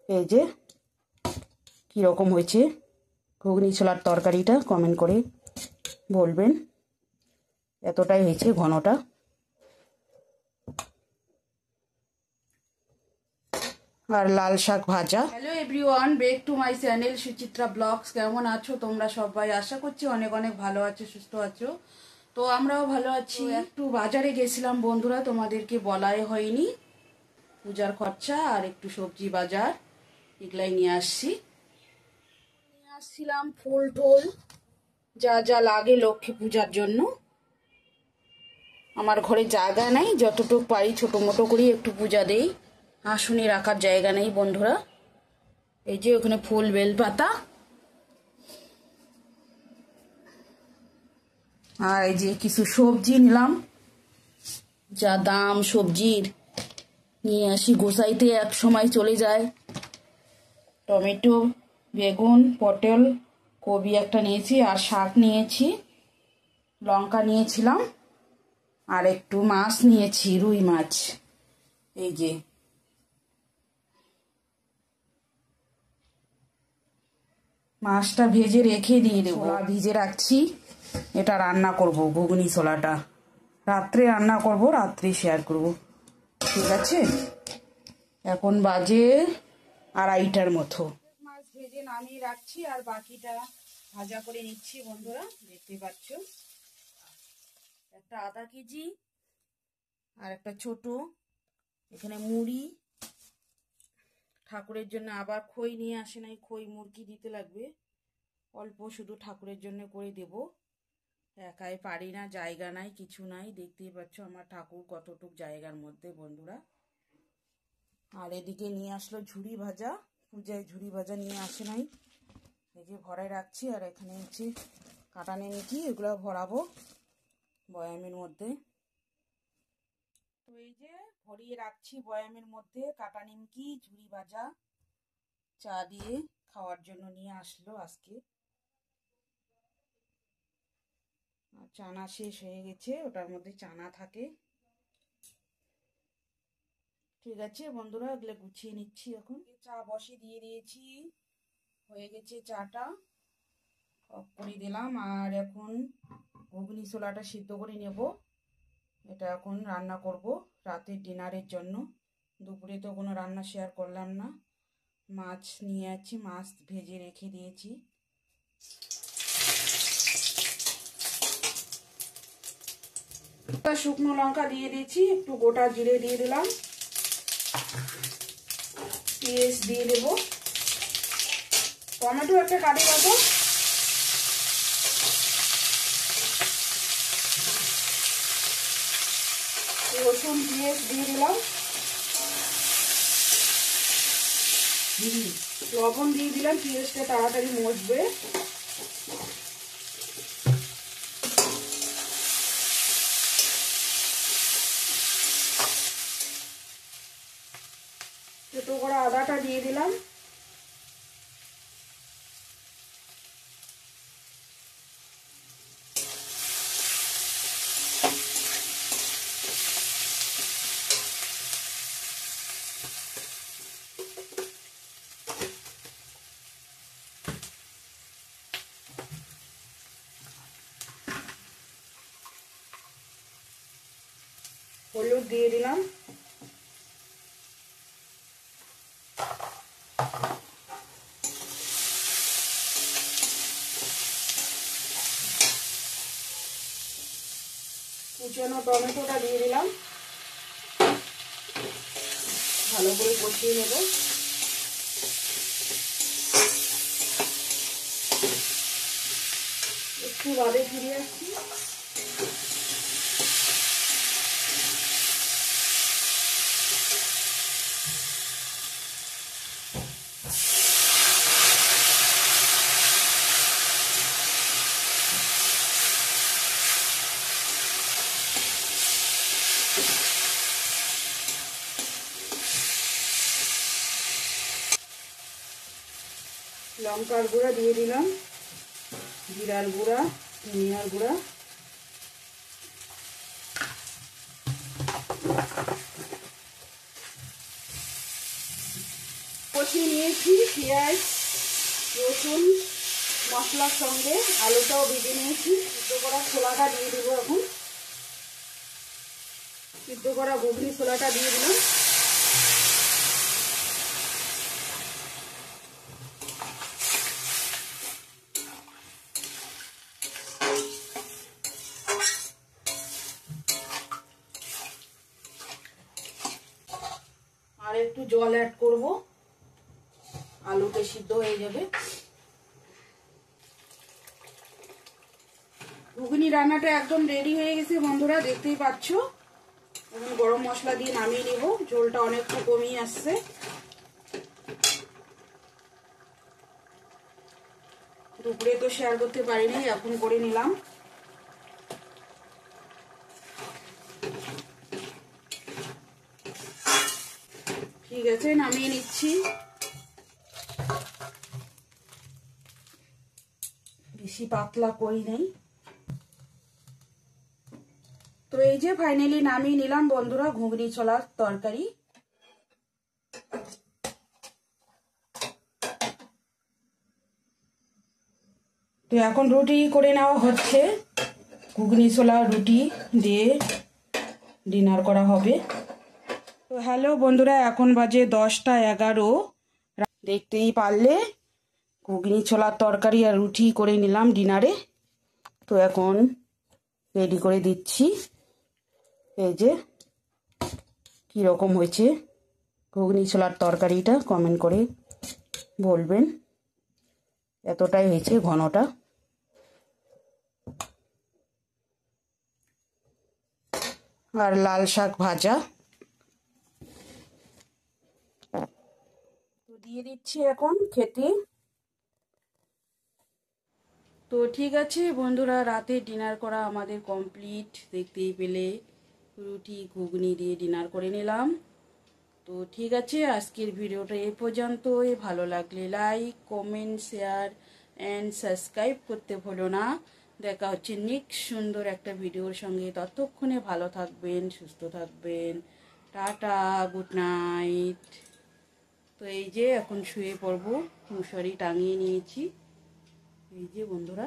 এই যে কীরকম হয়েছে ঘুগনি ছোলার তরকারিটা কমেন্ট করে বলবেন। এতটাই হয়েছে ঘনটা। আর লাল শাক ভাজা। Hello everyone, back to my channel Suchitra blogs. কেমন আছো তোমরা সবাই? আশা করছি অনেক অনেক ভালো আছো, সুস্থ আছো। তো আমরাও ভালো আছি। একটু বাজারে গেছিলাম বন্ধুরা, তোমাদেরকে বলাই হয়নি। পূজার খরচা আর একটু সবজি বাজার এগুলাই নিয়ে আসছিলাম। ফুল টোল যা যা লাগে লক্ষ্মী পূজার জন্য। আমার ঘরে জায়গা নেই, যতটুকু পারি ছোটো মোটো করি একটু পূজা দেই। আসনে রাখার জায়গা নেই বন্ধুরা। এই যে ওখানে ফুল বেলপাতা, আর এই যে কিছু সবজি নিলাম। যা দাম সবজির, নিয়ে আসি গোসাইতে এক সময় চলে যায়। টমেটো, বেগুন, পটল, কবি একটা নিয়েছি, আর শাক নিয়েছি, লঙ্কা নিয়েছিলাম, আর একটু মাছ নিয়েছি, রুই মাছ। এই যে মাছটা ভেজে রেখে দিয়ে দেবো। ভিজে রাখছি, এটা রান্না করব ঘুগনি ছোলাটা। রাত্রে রান্না করব, রাত্রে শেয়ার করব, ঠিক আছে? এখন বাজে 2:30টার মতো। মাছ ভেজে নামিয়ে রাখছি, আর বাকিটা ভাজা করে নিচ্ছি বন্ধুরা। দেখতে পাচ্ছ একটা আধা কেজি আর একটা ছোট। এখানে মুড়ি, ঠাকুরের জন্য আবার খই নিয়ে আসে নাই, খই মুরগি দিতে লাগবে। অল্প শুধু ঠাকুরের জন্য করে দেব, একাই পারি না, জায়গা নাই, কিছু নাই। দেখতেই পাচ্ছ আমার ঠাকুর কতটুক জায়গার মধ্যে বন্ধুরা। আর এদিকে নিয়ে আসলো ঝুড়ি ভাজা, পূজায় ঝুড়ি ভাজা নিয়ে আসে নাই। এই যে ভরাই রাখছি, আর এখানে হচ্ছে কাটা নিমকি, এগুলো ভরাবো বয়ামের মধ্যে। তো এই যে ভরিয়ে রাখছি বয়ামের মধ্যে কাটা নিমকি, ঝুড়ি ভাজা। চা দিয়ে খাওয়ার জন্য নিয়ে আসলো আজকে। চানা শেষ হয়ে গেছে, ওটার মধ্যে চানা থাকে। ঠিক আছে বন্ধুরা, এগুলো গুছিয়ে নিচ্ছি। এখন চা বসিয়ে দিয়ে দিয়েছি, হয়ে গেছে চাটা, অফ করে দিলাম। আর এখন ঘুগনি ছোলাটা সিদ্ধ করে নেব। এটা এখন রান্না করব রাতের ডিনারের জন্য। দুপুরে তো কোনো রান্না শেয়ার করলাম না। মাছ নিয়ে যাচ্ছি, মাছ ভেজে রেখে দিয়েছি। শুকনো লঙ্কা দিয়ে দিয়েছি, একটু গোটা জিরে দিয়ে দিলাম, পেঁয়াজ দিয়ে দেব, টমেটো একটা কাটে দেবো, রসুন পেঁয়াজ দিয়ে দিলাম, লবণ দিয়ে দিলাম, পেঁয়াজটা তাড়াতাড়ি মজবে। ছোটো করে আদাটা দিয়ে দিলাম, হলুদ দিয়ে দিলাম, কুচানো টমেটোটা দিয়ে দিলাম, ভালো করে কষিয়ে নেব। একটু বাদে ফিরে আসছি। লঙ্কার গুঁড়া দিয়ে দিলাম, জিরার গুঁড়া, ধনিয়ার গুঁড়া, কষিয়ে নিয়েছি পেঁয়াজ রসুন মশলার সঙ্গে, আলুটাও ভেজে নিয়েছি। সিদ্ধ করা ছোলাটা দিয়ে দেবো এখন। সিদ্ধ করা ঘুগনি ছোলাটা দিয়ে দিলাম। আর একটু জল অ্যাড করব, আলুটা সিদ্ধ হয়ে যাবে। ঘুগনি রান্নাটা একদম রেডি হয়ে গেছে বন্ধুরা, দেখতেই পাচ্ছ। এখন গরম মশলা দিয়ে নামিয়ে নেব, ঝোলটা অনেকটা কমিয়ে আসছে। দুপুরে তো শেয়ার করতে পারিনি, এখন করে নিলাম। ঠিক আছে, নামিয়ে নিচ্ছি। বেশি পাতলা করি নাই। তো এই যে ফাইনালি নামিয়ে নিলাম বন্ধুরা ঘুগনি ছোলার তরকারি। তো এখন রুটি করে নেওয়া হচ্ছে, ঘুগনি ছোলা রুটি দিয়ে ডিনার করা হবে। তো হ্যালো বন্ধুরা, এখন বাজে 10টা 11। দেখতেই পারলে ঘুগনি ছোলার তরকারি আর রুটি করে নিলাম ডিনারে। তো এখন রেডি করে দিচ্ছি। এই যে কীরকম হয়েছে ঘুগনি ছোলার তরকারিটা কমেন্ট করে বলবেন। এতটাই হয়েছে ঘনটা। আর লাল শাক ভাজা তো দিয়ে দিচ্ছি এখন খেতে। তো ঠিক আছে বন্ধুরা, রাতে ডিনার করা আমাদের কমপ্লিট। দেখতেই পেলে রুটি ঘুগনি দিয়ে ডিনার করে নিলাম। তো ঠিক আছে, আজকের ভিডিওটা এই পর্যন্তই। ভালো লাগলে like comment share and subscribe করতে ভুলো না। দেখা হচ্ছে নেক্সট সুন্দর একটা ভিডিওর সঙ্গে। ততক্ষণে ভালো থাকবেন, সুস্থ থাকবেন। Tata, good night. তো এই যে এখন শুয়ে পড়বো, মশারি টাঙিয়ে নিয়েছি। এই যে বন্ধুরা।